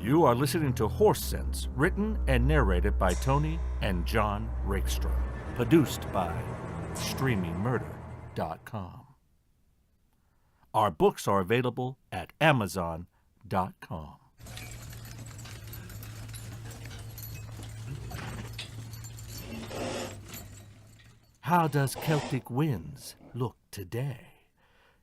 You are listening to Horse Sense, written and narrated by Tony and John Rakestraw. Produced by StreamingMurder.com. Our books are available at Amazon.com. How does Celtic Winds look today?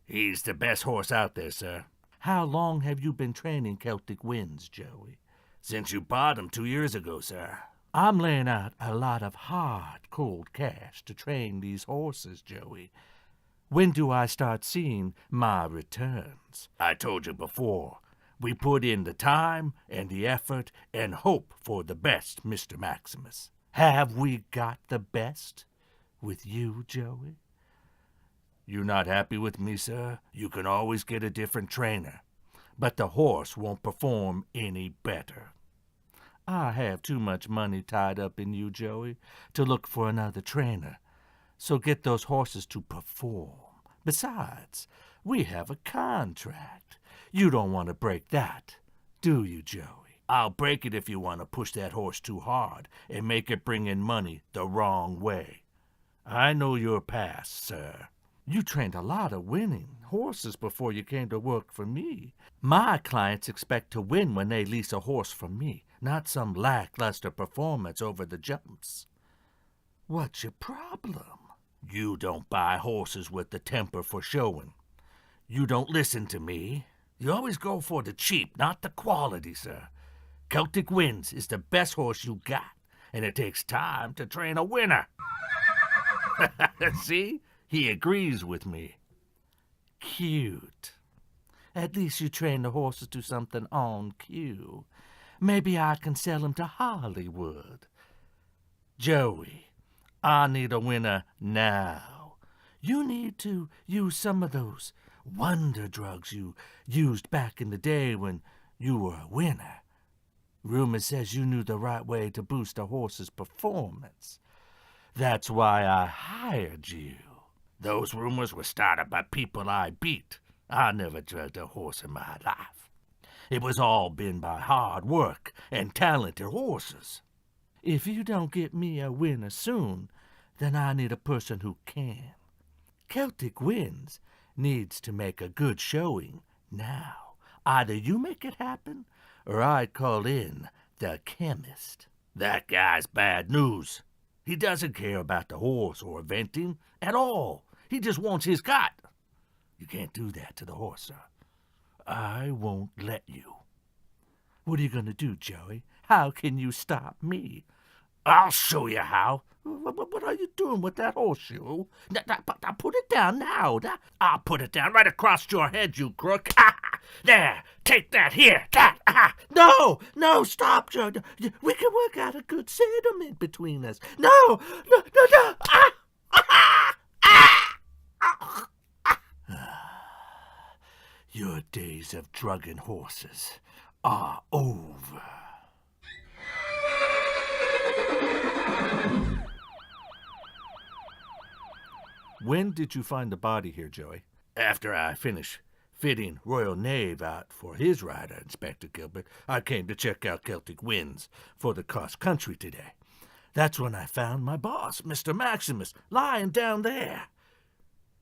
He's the best horse out there, sir. How long have you been training Celtic Winds, Joey? Since you bought him 2 years ago, sir. I'm laying out a lot of hard, cold cash to train these horses, Joey. When do I start seeing my returns? I told you before, we put in the time and the effort and hope for the best, Mr. Maximus. Have we got the best with you, Joey? You're not happy with me, sir? You can always get a different trainer. But the horse won't perform any better. I have too much money tied up in you, Joey, to look for another trainer. So get those horses to perform. Besides, we have a contract. You don't want to break that, do you, Joey? I'll break it if you want to push that horse too hard and make it bring in money the wrong way. I know your past, sir. You trained a lot of winning horses before you came to work for me. My clients expect to win when they lease a horse from me, not some lackluster performance over the jumps. What's your problem? You don't buy horses with the temper for showing. You don't listen to me. You always go for the cheap, not the quality, sir. Celtic Winds is the best horse you got, and it takes time to train a winner. See? He agrees with me. Cute. At least you train the horses to something on cue. Maybe I can sell them to Hollywood. Joey, I need a winner now. You need to use some of those wonder drugs you used back in the day when you were a winner. Rumor says you knew the right way to boost a horse's performance. That's why I hired you. Those rumors were started by people I beat. I never drugged a horse in my life. It was all been by hard work and talented horses. If you don't get me a winner soon, then I need a person who can. Celtic Winds needs to make a good showing now. Either you make it happen, or I call in the chemist. That guy's bad news. He doesn't care about the horse or eventing at all. He just wants his cut. You can't do that to the horse, sir. I won't let you. What are you going to do, Joey? How can you stop me? I'll show you how. What are you doing with that horseshoe? Now put it down now. I'll put it down right across your head, you crook. There, take that here. No, stop, Joe. We can work out a good sentiment between us. No. Your days of drugging horses are over. When did you find the body here, Joey? After I finished fitting Royal Knave out for his rider, Inspector Gilbert, I came to check out Celtic Winds for the cross country today. That's when I found my boss, Mr. Maximus, lying down there.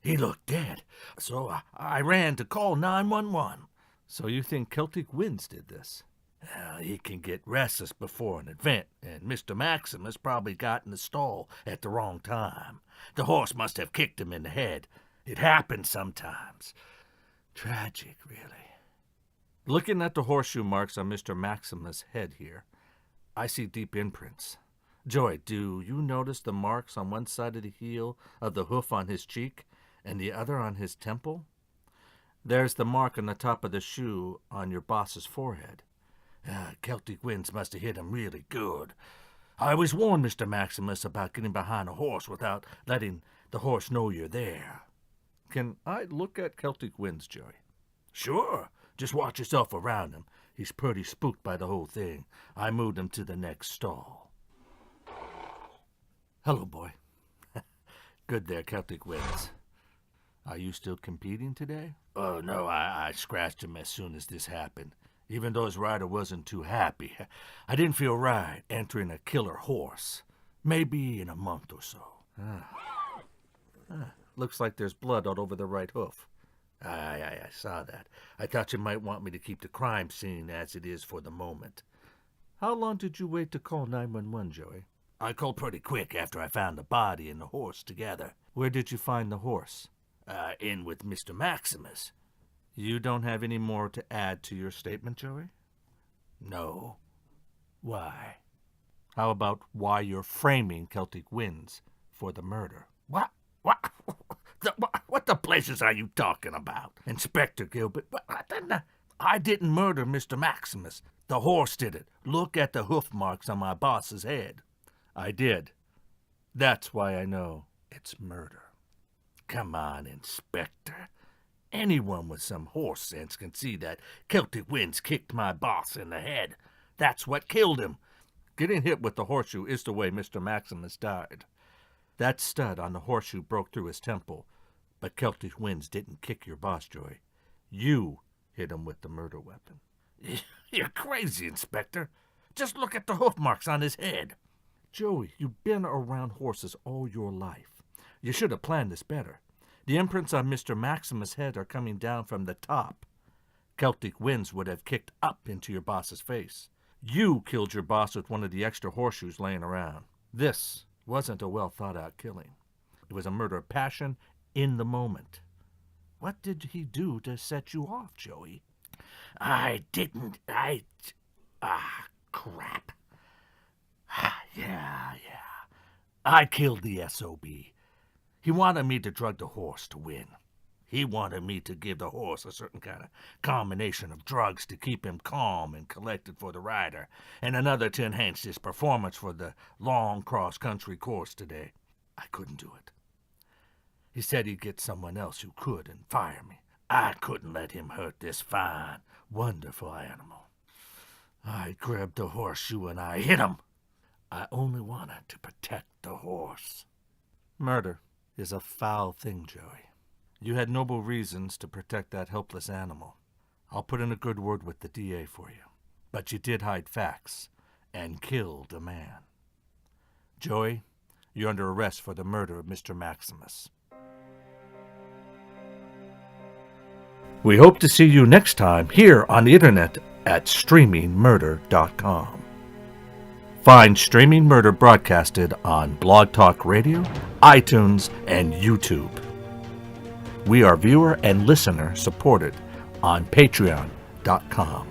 He looked dead, so I ran to call 911. So you think Celtic Winds did this? Well, he can get restless before an event, and Mr. Maximus probably got in the stall at the wrong time. The horse must have kicked him in the head. It happens sometimes. Tragic, really. Looking at the horseshoe marks on Mr. Maximus' head here, I see deep imprints. Joey, do you notice the marks on one side of the heel of the hoof on his cheek and the other on his temple? There's the mark on the top of the shoe on your boss's forehead. Celtic Winds must have hit him really good. I always warn Mr. Maximus about getting behind a horse without letting the horse know you're there. Can I look at Celtic Winds, Joey? Sure. Just watch yourself around him. He's pretty spooked by the whole thing. I moved him to the next stall. Hello, boy. Good there, Celtic Winds. Are you still competing today? Oh, no, I scratched him as soon as this happened. Even though his rider wasn't too happy, I didn't feel right entering a killer horse. Maybe in a month or so. Looks like there's blood all over the right hoof. I saw that. I thought you might want me to keep the crime scene as it is for the moment. How long did you wait to call 911, Joey? I called pretty quick after I found the body and the horse together. Where did you find the horse? In with Mr. Maximus. You don't have any more to add to your statement, Joey? No. Why? How about why you're framing Celtic Winds for the murder? What? What the places are you talking about, Inspector Gilbert? I didn't murder Mr. Maximus. The horse did it. Look at the hoof marks on my boss's head. I did. That's why I know it's murder. Come on, Inspector. Anyone with some horse sense can see that Celtic Winds kicked my boss in the head. That's what killed him. Getting hit with the horseshoe is the way Mr. Maximus died. That stud on the horseshoe broke through his temple, but Celtic Winds didn't kick your boss, Joey. You hit him with the murder weapon. You're crazy, Inspector. Just look at the hoof marks on his head. Joey, you've been around horses all your life. You should have planned this better. The imprints on Mr. Maximus' head are coming down from the top. Celtic Winds would have kicked up into your boss's face. You killed your boss with one of the extra horseshoes laying around. This wasn't a well-thought-out killing. It was a murder of passion in the moment. What did he do to set you off, Joey? I didn't. Crap. Yeah. I killed the S.O.B. He wanted me to drug the horse to win. He wanted me to give the horse a certain kind of combination of drugs to keep him calm and collected for the rider, and another to enhance his performance for the long cross-country course today. I couldn't do it. He said he'd get someone else who could and fire me. I couldn't let him hurt this fine, wonderful animal. I grabbed the horseshoe and I hit him. I only wanted to protect the horse. Murder is a foul thing, Joey. You had noble reasons to protect that helpless animal. I'll put in a good word with the DA for you. But you did hide facts and killed a man. Joey, you're under arrest for the murder of Mr. Maximus. We hope to see you next time here on the internet at streamingmurder.com. Find Streaming Murder broadcasted on Blog Talk Radio, iTunes, and YouTube. We are viewer and listener supported on patreon.com.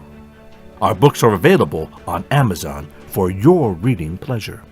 Our books are available on Amazon for your reading pleasure.